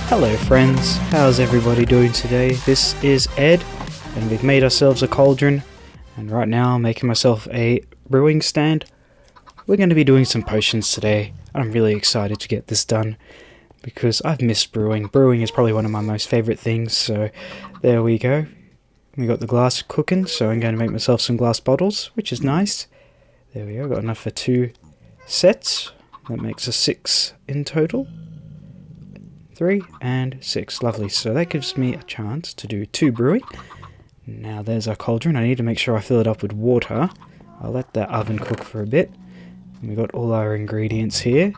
Hello friends, how's everybody doing today? This is Ed, and we've made ourselves a cauldron, and right now I'm making myself a brewing stand. We're going to be doing some potions today. I'm really excited to get this done, because I've missed brewing. Brewing is probably one of my most favourite things, so there we go. We got the glass cooking, so I'm going to make myself some glass bottles, which is nice. There we go, got enough for 2 sets. That makes us 6 in total. 3 and 6, lovely. So that gives me a chance to do 2 brewing. Now there's our cauldron. I need to make sure I fill it up with water. I'll let that oven cook for a bit. And we got all our ingredients here.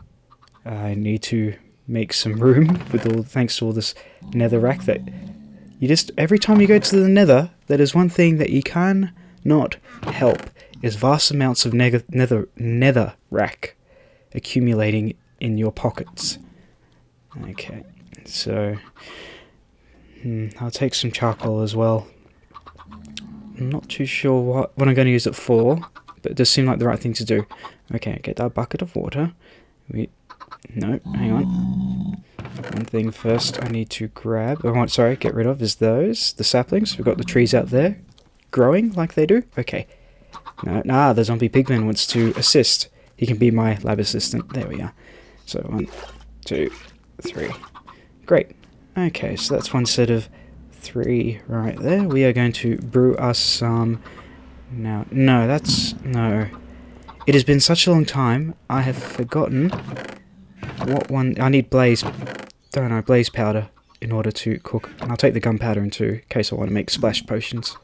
I need to make some room with all, thanks to all this nether rack that you just, every time you go to the nether, that is one thing that you can not help, is vast amounts of nether rack accumulating in your pockets. Okay, so I'll take some charcoal as well. I'm not too sure what I'm going to use it for, but it does seem like the right thing to do. Okay, get that bucket of water. No, hang on. One thing first I need to grab, get rid of is the saplings. We've got the trees out there growing like they do. Okay. No, the zombie pigman wants to assist. He can be my lab assistant. There we are. So 1, 2, 3. Great. Okay, so that's one set of 3 right there. We are going to brew us some now. No. It has been such a long time, I have forgotten what one. I need blaze powder in order to cook. And I'll take the gunpowder in case I want to make splash potions.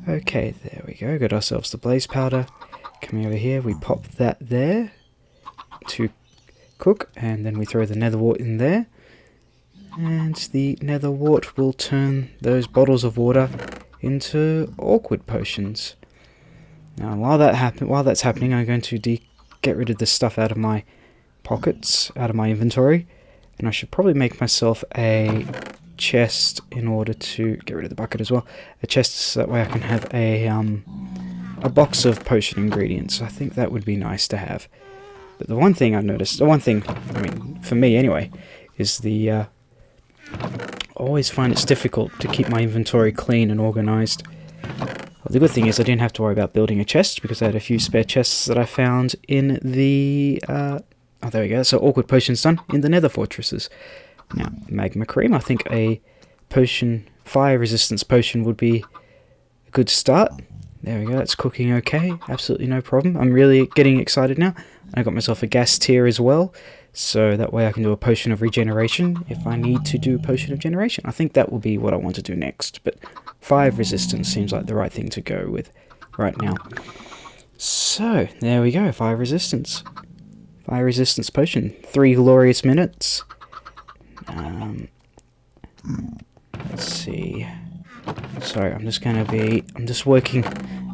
Okay, there we go. Got ourselves the blaze powder. Coming over here, we pop that there to cook, and then we throw the nether wart in there, and the nether wart will turn those bottles of water into awkward potions. Now while that's happening, I'm going to get rid of this stuff out of my pockets, out of my inventory, and I should probably make myself a chest in order to get rid of the bucket as well. A chest so that way I can have a box of potion ingredients. I think that would be nice to have. But the one thing I've noticed, for me anyway, is I always find it's difficult to keep my inventory clean and organised. Well, the good thing is I didn't have to worry about building a chest, because I had a few spare chests that I found in the... there we go, so awkward potions done in the nether fortresses. Now, magma cream, I think a fire resistance potion would be a good start. There we go, that's cooking okay, absolutely no problem. I'm really getting excited now. I got myself a gas tier as well, so that way I can do a potion of regeneration if I need to do a potion of generation. I think that will be what I want to do next, but fire resistance seems like the right thing to go with right now. So, there we go, fire resistance. Fire resistance potion, 3 glorious minutes. Let's see. Sorry, I'm just working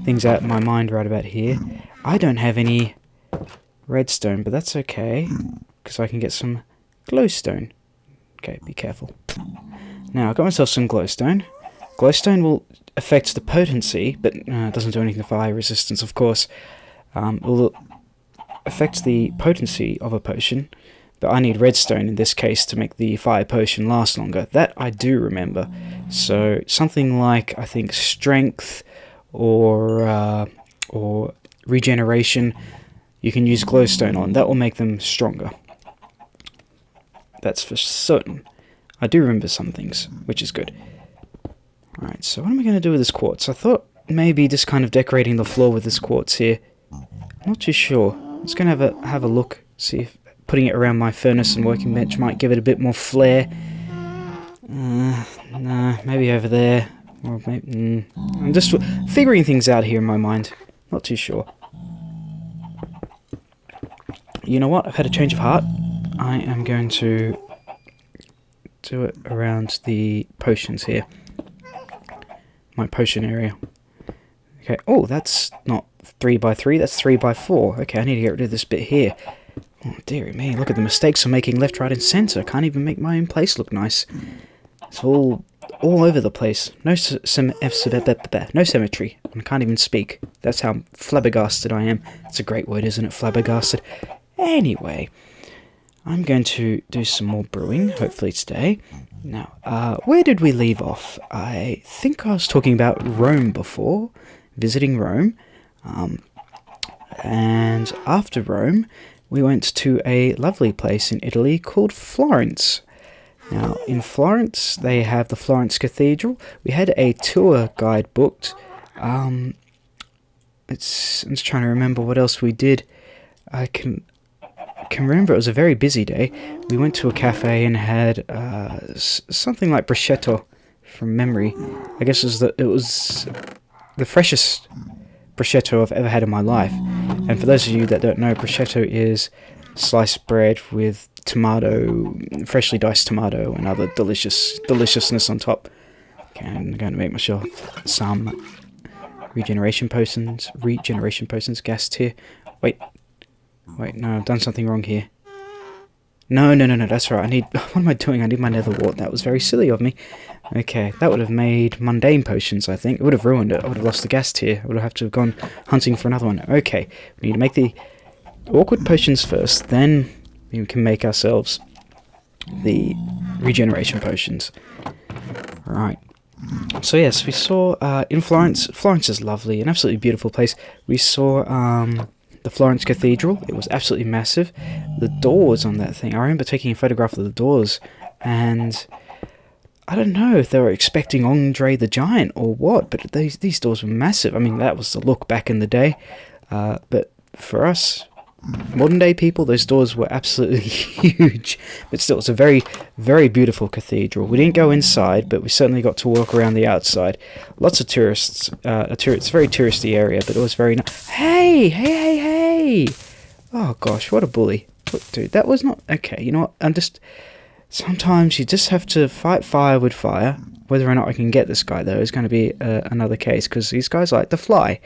things out in my mind right about here. I don't have any redstone, but that's okay, because I can get some glowstone. Okay, be careful. Now, I've got myself some glowstone. Glowstone will affect the potency, but it doesn't do anything to fire resistance, of course. It will affect the potency of a potion, but I need redstone in this case to make the fire potion last longer. That I do remember. So something like, I think, strength or regeneration, you can use glowstone on. That will make them stronger. That's for certain. I do remember some things, which is good. Alright, so what am I going to do with this quartz? I thought maybe just kind of decorating the floor with this quartz here. I'm not too sure. I'm just going to have a look, see if putting it around my furnace and working bench might give it a bit more flair. Nah, maybe over there. Or maybe, I'm just figuring things out here in my mind. Not too sure. You know what? I've had a change of heart. I am going to do it around the potions here. My potion area. Okay. Oh, that's not 3x3. That's 3x4. Okay, I need to get rid of this bit here. Oh, dearie me, look at the mistakes I'm making left, right, and centre. I can't even make my own place look nice. It's all over the place. No symmetry. I can't even speak. That's how flabbergasted I am. It's a great word, isn't it? Flabbergasted. Anyway, I'm going to do some more brewing, hopefully today. Now, where did we leave off? I think I was talking about Rome before, visiting Rome. And after Rome, we went to a lovely place in Italy called Florence. Now, in Florence, they have the Florence Cathedral. We had a tour guide booked. I'm just trying to remember what else we did. I can remember it was a very busy day. We went to a cafe and had something like bruschetto from memory. I guess it was the freshest bruschetto I've ever had in my life. And for those of you that don't know, bruschetto is sliced bread with tomato, freshly diced tomato, and other deliciousness on top. Okay, I'm going to make myself some regeneration potions, gas tier. Wait, no, I've done something wrong here. No, that's right. What am I doing? I need my nether wart. That was very silly of me. Okay, that would have made mundane potions, I think. It would have ruined it. I would have lost the gas tier. I would have to have gone hunting for another one. Okay, we need to make the awkward potions first, then we can make ourselves the regeneration potions. Right. So yes, we saw in Florence. Florence is lovely, an absolutely beautiful place. We saw the Florence Cathedral. It was absolutely massive. The doors on that thing, I remember taking a photograph of the doors, and I don't know if they were expecting Andre the Giant or what, but these doors were massive. I mean, that was the look back in the day, but for us modern day people, those doors were absolutely huge. But still, it's a very, very beautiful cathedral. We didn't go inside, but we certainly got to walk around the outside. Lots of tourists. It's a very touristy area, but it was very nice. Hey! Oh gosh, what a bully. Look, dude, that was not... Okay, you know what, sometimes you just have to fight fire with fire. Whether or not I can get this guy, though, is going to be another case, because these guys like to fly.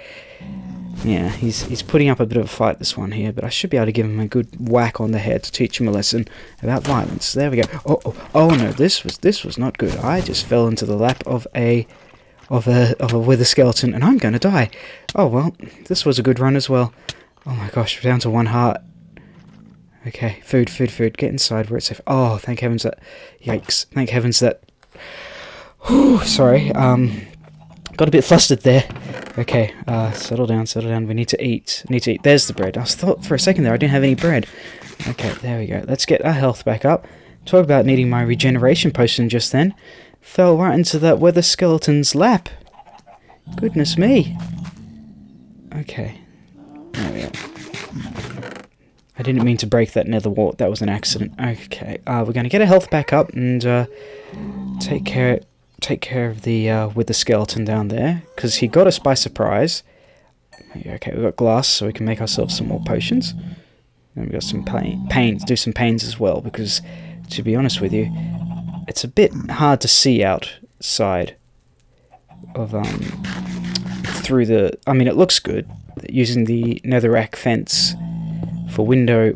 Yeah, he's putting up a bit of a fight, this one here, but I should be able to give him a good whack on the head to teach him a lesson about violence. There we go. Oh no, this was not good. I just fell into the lap of a wither skeleton, and I'm going to die. Oh well, this was a good run as well. Oh my gosh, we're down to 1 heart. Okay, food. Get inside where it's safe. Oh, thank heavens that... Yikes. Thank heavens that... Whew, sorry, got a bit flustered there. Okay, settle down. We need to eat. There's the bread. I thought for a second there I didn't have any bread. Okay, there we go. Let's get our health back up. Talk about needing my regeneration potion just then. Fell right into that wither skeleton's lap. Goodness me. Okay. There we go. I didn't mean to break that nether wart. That was an accident. Okay, we're going to get our health back up and take care of the wither skeleton down there, because he got us by surprise. Okay, we've got glass, so we can make ourselves some more potions. And we've got some panes, do some panes as well, because, to be honest with you, it's a bit hard to see outside of, through the... I mean, it looks good, using the netherrack fence for window...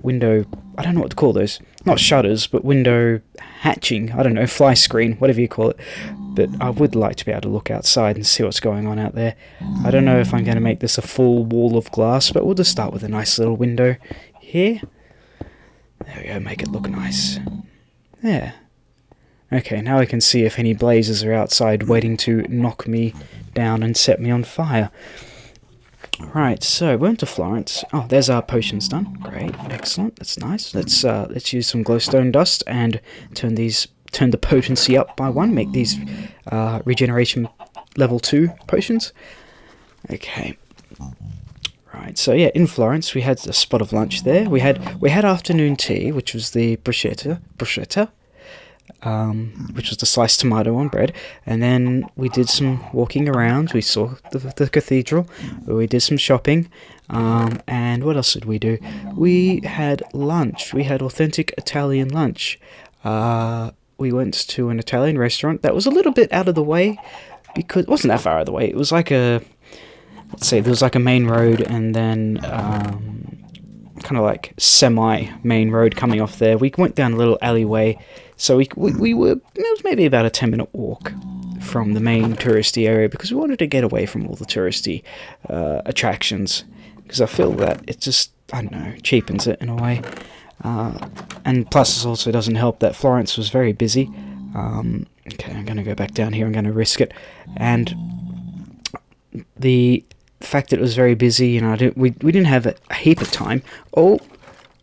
I don't know what to call those. Not shutters, but window hatching. I don't know, fly screen, whatever you call it. But I would like to be able to look outside and see what's going on out there. I don't know if I'm going to make this a full wall of glass, but we'll just start with a nice little window here. There we go, make it look nice. There. Okay, now I can see if any blazes are outside waiting to knock me down and set me on fire. Right, so we went to Florence. Oh, there's our potions done. Great, excellent, that's nice. Let's use some glowstone dust and turn the potency up by 1. Make these regeneration level 2 potions. Okay. Right, so yeah, in Florence we had a spot of lunch there. We had afternoon tea, which was the bruschetta, which was the sliced tomato on bread, and then we did some walking around. We saw the cathedral, we did some shopping, and what else did we do? We had lunch. We had authentic Italian lunch. We went to an Italian restaurant that was a little bit out of the way, because it wasn't that far out of the way. It was like let's say there was like a main road, and then kind of like semi-main road coming off there. We went down a little alleyway, so we were, it was maybe about a 10-minute walk from the main touristy area, because we wanted to get away from all the touristy attractions, because I feel that it just, I don't know, cheapens it in a way. And plus it also doesn't help that Florence was very busy. Okay, I'm going to go back down here. I'm going to risk it. And the fact that it was very busy, you know, we didn't have a heap of time. Oh,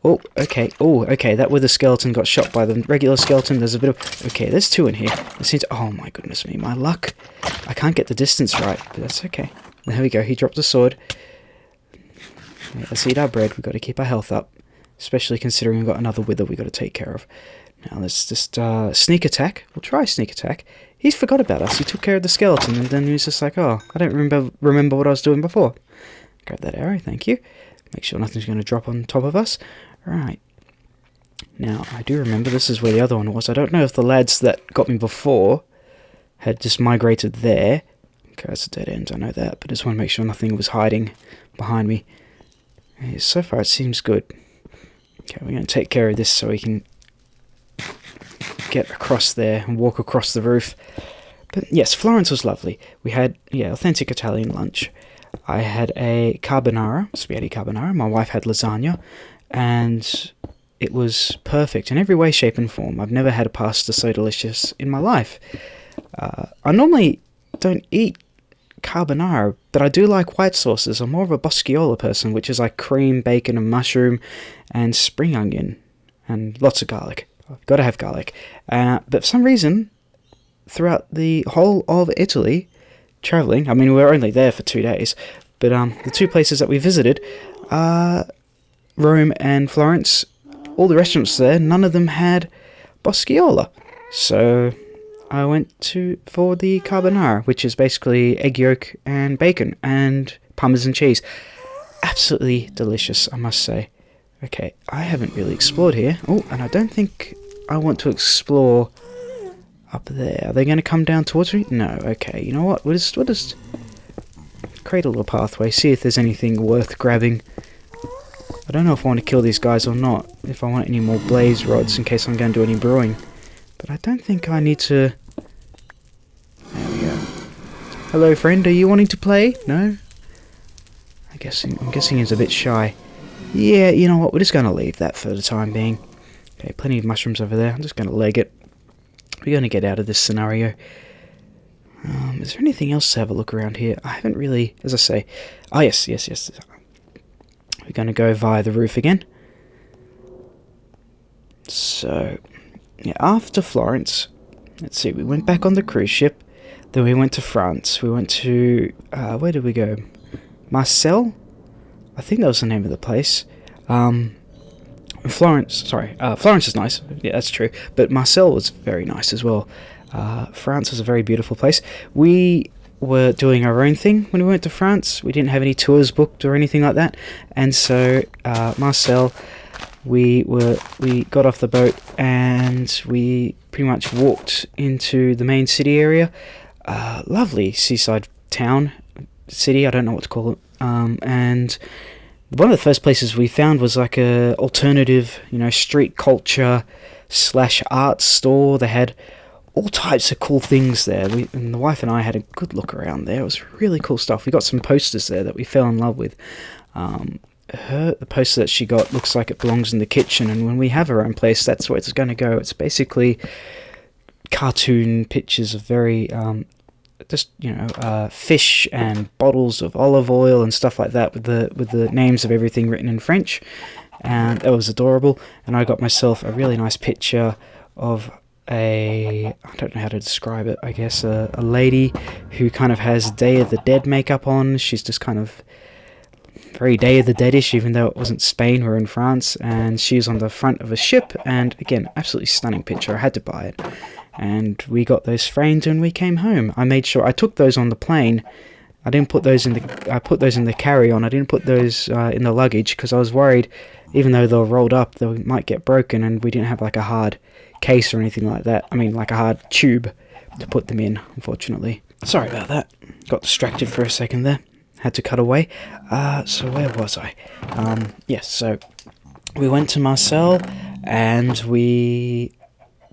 okay, that wither skeleton got shot by the regular skeleton. There's a bit of... Okay, there's two in here. It seems... Oh my goodness me, my luck. I can't get the distance right, but that's okay. There we go, he dropped a sword. Yeah, let's eat our bread. We've got to keep our health up. Especially considering we've got another wither we've got to take care of. Now let's just sneak attack. We'll try sneak attack. He's forgot about us. He took care of the skeleton and then he was just like, oh, I don't remember what I was doing before. Grab that arrow, thank you. Make sure nothing's going to drop on top of us. Right. Now, I do remember this is where the other one was. I don't know if the lads that got me before had just migrated there. Okay, that's a dead end, I know that. But I just want to make sure nothing was hiding behind me. So far, it seems good. Okay, we're going to take care of this so we can get across there and walk across the roof. But yes, Florence was lovely. We had, yeah, authentic Italian lunch. I had a carbonara, spaghetti carbonara. My wife had lasagna. And it was perfect in every way, shape and form. I've never had a pasta so delicious in my life. I normally don't eat carbonara, but I do like white sauces. I'm more of a bosciola person, which is like cream, bacon and mushroom and spring onion and lots of garlic. I've got to have garlic. But for some reason, throughout the whole of Italy, travelling, I mean, we were only there for 2 days, but the two places that we visited, Rome and Florence, all the restaurants there, none of them had bosciola. So I went for the carbonara, which is basically egg yolk and bacon and parmesan cheese. Absolutely delicious, I must say. Okay, I haven't really explored here. Oh, and I don't think I want to explore up there. Are they going to come down towards me? No, okay. You know what? We'll just create a little pathway, see if there's anything worth grabbing. I don't know if I want to kill these guys or not, if I want any more blaze rods in case I'm going to do any brewing. But I don't think I need to... There we go. Hello friend, are you wanting to play? No? I'm guessing he's a bit shy. Yeah, you know what, we're just going to leave that for the time being. Okay, plenty of mushrooms over there, I'm just going to leg it. We're going to get out of this scenario. Is there anything else to have a look around here? I haven't really, as I say... Oh yes. We're going to go via the roof again. So, yeah, after Florence, let's see, we went back on the cruise ship, then we went to France, we went to, where did we go? Marseille? I think that was the name of the place. Florence is nice, yeah, that's true, but Marseille was very nice as well. France was a very beautiful place. We were doing our own thing when we went to France. We didn't have any tours booked or anything like that, and so Marseille, we got off the boat and we pretty much walked into the main city area. Lovely seaside town, city, I don't know what to call it, and one of the first places we found was like a alternative, you know, street culture / art store. They had all types of cool things there. And the wife and I had a good look around there. It was really cool stuff. We got some posters there that we fell in love with. The poster that she got looks like it belongs in the kitchen, and when we have our own place, that's where it's going to go. It's basically cartoon pictures of very, fish and bottles of olive oil and stuff like that with the names of everything written in French. And that was adorable. And I got myself a really nice picture of I don't know how to describe it, I guess, a lady who kind of has Day of the Dead makeup on. She's just kind of very Day of the Deadish, even though it wasn't Spain, we're in France, and she was on the front of a ship, and again, absolutely stunning picture. I had to buy it, and we got those framed when we came home. I made sure I took those on the plane. I didn't put those in I put those in the carry-on. I didn't put those in the luggage because I was worried, even though they were rolled up, they might get broken, and we didn't have like a hard case or anything like that. I mean, like a hard tube to put them in, unfortunately. Sorry about that. Got distracted for a second there. Had to cut away. So where was I? Yes, so we went to Marseille and we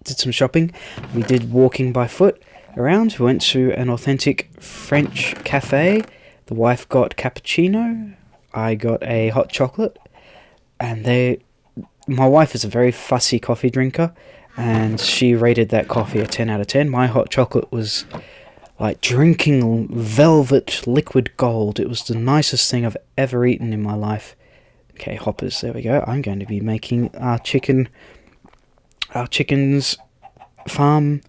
did some shopping. We did walking by foot around. We went to an authentic French cafe. The wife got cappuccino. I got a hot chocolate. And my wife is a very fussy coffee drinker, and she rated that coffee a 10 out of 10. My hot chocolate was like drinking velvet liquid gold. It was the nicest thing I've ever eaten in my life. Okay, hoppers, there we go. I'm going to be making our chicken's farm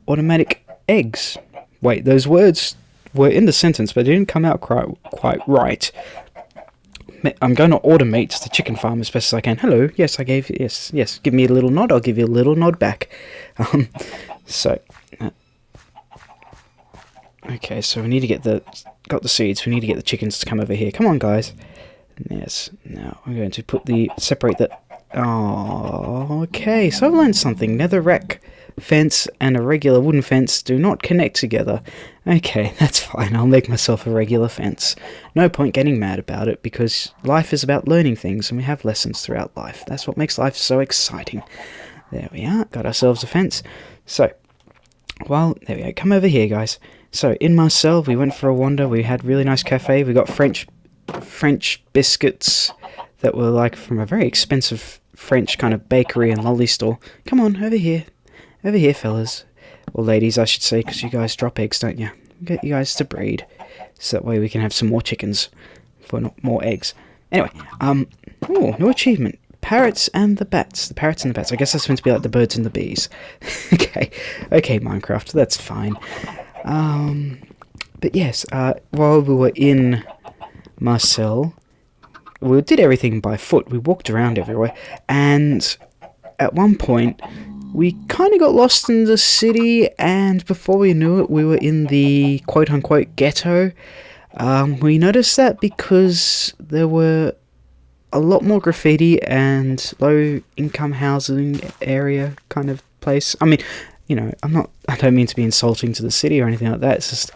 automatic eggs. Wait, those words were in the sentence, but they didn't come out quite right. I'm going to automate the chicken farm as best as I can. Hello, yes, yes. Give me a little nod, I'll give you a little nod back. Okay, so we need to got the seeds, we need to get the chickens to come over here. Come on, guys. Yes, now I'm going to separate the... Oh, okay, so I've learned something. Nether wreck fence and a regular wooden fence do not connect together. Okay, that's fine, I'll make myself a regular fence. No point getting mad about it, because life is about learning things, and we have lessons throughout life. That's what makes life so exciting. There we are, got ourselves a fence. So, well, there we go, come over here, guys. So, in Marseille, we went for a wander, we had a really nice cafe, we got French biscuits that were like from a very expensive French kind of bakery and lolly store. Come on, over here, fellas. Or ladies, I should say, because you guys drop eggs, don't you? Get you guys to breed, so that way we can have some more chickens for more eggs. Anyway, oh, new achievement. Parrots and the bats. The parrots and the bats. I guess that's meant to be like the birds and the bees. Okay, Minecraft, that's fine. But yes, while we were in Marseille, we did everything by foot. We walked around everywhere, and at one point we kind of got lost in the city, and before we knew it, we were in the quote-unquote ghetto. We noticed that because there were a lot more graffiti and low-income housing area kind of place. I mean, you know, I don't mean to be insulting to the city or anything like that. It's just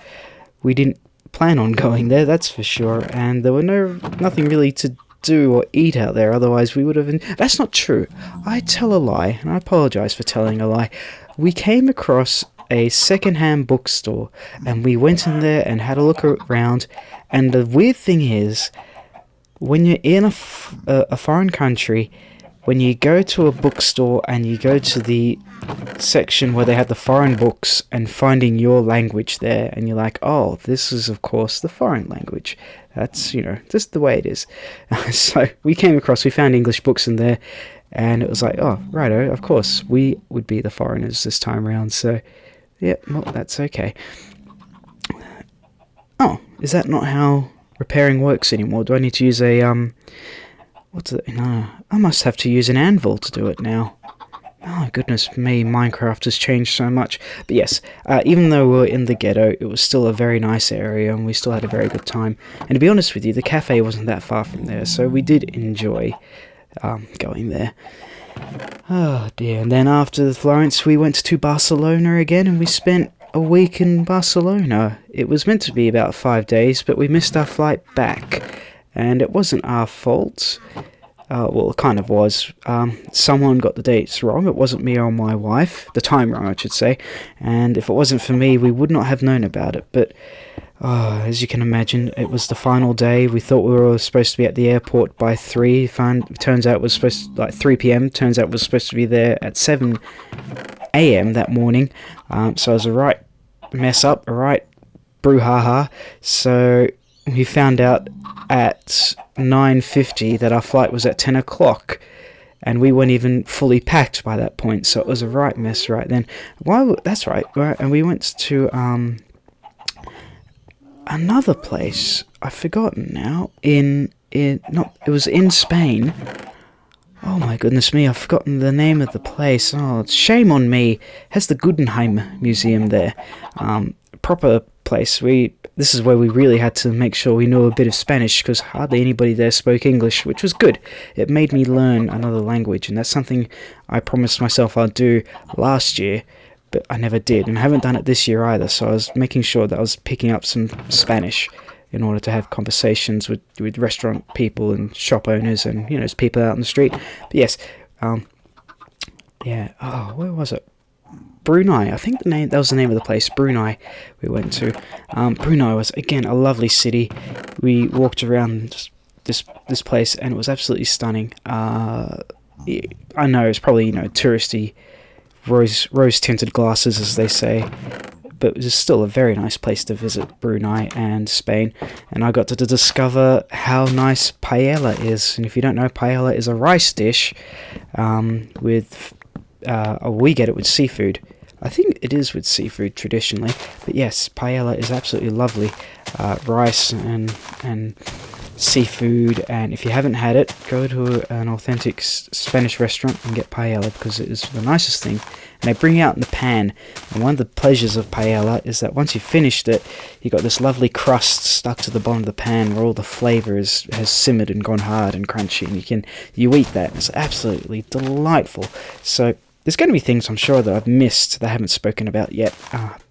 we didn't plan on going there, that's for sure, and there were nothing really to do or eat out there, otherwise we would have been... That's not true. I tell a lie, and I apologise for telling a lie. We came across a second-hand bookstore, and we went in there and had a look around, and the weird thing is, when you're in a foreign country, when you go to a bookstore and you go to the section where they have the foreign books and finding your language there, and you're like, oh, this is of course the foreign language. That's, you know, just the way it is. So we found English books in there, and it was like, oh, righto, of course, we would be the foreigners this time around, so, yeah, well, that's okay. Oh, is that not how repairing works anymore? Do I need to use a, no, I must have to use an anvil to do it now. Oh, goodness me, Minecraft has changed so much. But yes, even though we were in the ghetto, it was still a very nice area, and we still had a very good time. And to be honest with you, the cafe wasn't that far from there, so we did enjoy going there. Oh dear, and then after Florence, we went to Barcelona again, and we spent a week in Barcelona. It was meant to be about 5 days, but we missed our flight back, and it wasn't our fault. Well, it kind of was. Someone got the dates wrong. It wasn't me or my wife. The time wrong, I should say. And if it wasn't for me, we would not have known about it. But, as you can imagine, it was the final day. We thought we were supposed to be at the airport by 3. Turns out it was supposed to, like 3 p.m. Turns out it was supposed to be there at 7 a.m. that morning. So it was a right mess up, a right brouhaha. So we found out at 9:50 that our flight was at 10 o'clock, and we weren't even fully packed by that point, so it was a right mess right then. That's right, and we went to another place, I've forgotten now, it was in Spain. Oh my goodness me, I've forgotten the name of the place. Oh, shame on me. It has the Guggenheim Museum there. Proper place. This is where we really had to make sure we knew a bit of Spanish, because hardly anybody there spoke English, which was good. It made me learn another language, and that's something I promised myself I'd do last year, but I never did, and I haven't done it this year either, so I was making sure that I was picking up some Spanish in order to have conversations with restaurant people and shop owners and, you know, people out on the street. But yes, yeah, oh, where was it? Brunei, I think that was the name of the place, Brunei, we went to. Brunei was, again, a lovely city. We walked around this place, and it was absolutely stunning. I know it's probably, touristy, rose tinted glasses, as they say, but it's still a very nice place to visit, Brunei and Spain. And I got to discover how nice paella is. And if you don't know, paella is a rice dish with we get it with seafood. I think it is with seafood traditionally, but yes, paella is absolutely lovely. Rice and seafood, and if you haven't had it, go to an authentic Spanish restaurant and get paella, because it is the nicest thing. And they bring it out in the pan, and one of the pleasures of paella is that once you've finished it, you got this lovely crust stuck to the bottom of the pan where all the flavour has simmered and gone hard and crunchy, and you eat that. It's absolutely delightful. So there's going to be things, I'm sure, that I've missed that I haven't spoken about yet,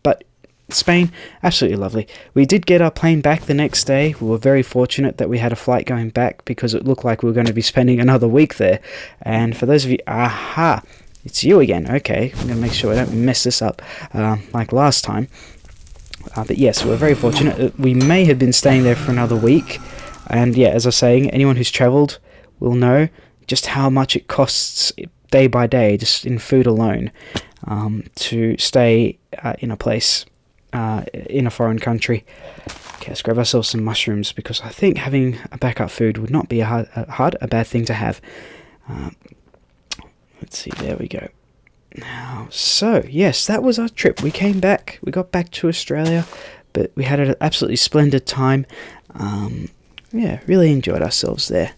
but Spain, absolutely lovely. We did get our plane back the next day. We were very fortunate that we had a flight going back, because it looked like we were going to be spending another week there. And for those of you, it's you again. Okay, I'm going to make sure I don't mess this up like last time. But yes, we were very fortunate. We may have been staying there for another week. And yeah, as I was saying, anyone who's travelled will know just how much it costs day by day, just in food alone, to stay in a place in a foreign country. Okay, let's grab ourselves some mushrooms, because I think having a backup food would not be a bad thing to have. Let's see, there we go. Now, so yes, that was our trip. We came back, we got back to Australia, but we had an absolutely splendid time. Yeah, really enjoyed ourselves there.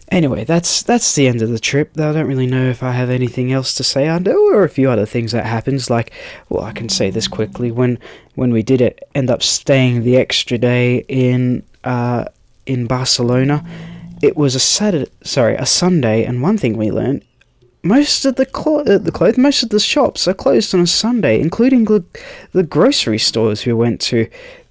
Anyway, that's the end of the trip. I don't really know if I have anything else to say. I know there were a few other things that happens, like, well, I can say this quickly. When we did end up staying the extra day in Barcelona, it was a Sunday, and one thing we learned: most of most of the shops are closed on a Sunday, including the grocery stores we went to.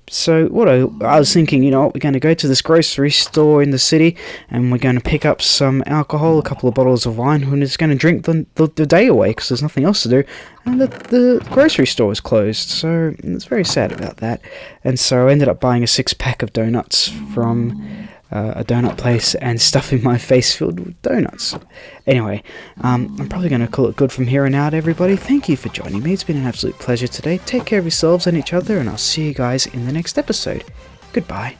So what I was thinking, we're going to go to this grocery store in the city, and we're going to pick up some alcohol, a couple of bottles of wine, and we're just going to drink the day away, because there's nothing else to do, and the grocery store is closed. So it's very sad about that. And so I ended up buying a 6-pack of donuts from a donut place, and stuffing my face filled with donuts. Anyway, I'm probably going to call it good from here on out, everybody. Thank you for joining me. It's been an absolute pleasure today. Take care of yourselves and each other, and I'll see you guys in the next episode. Goodbye.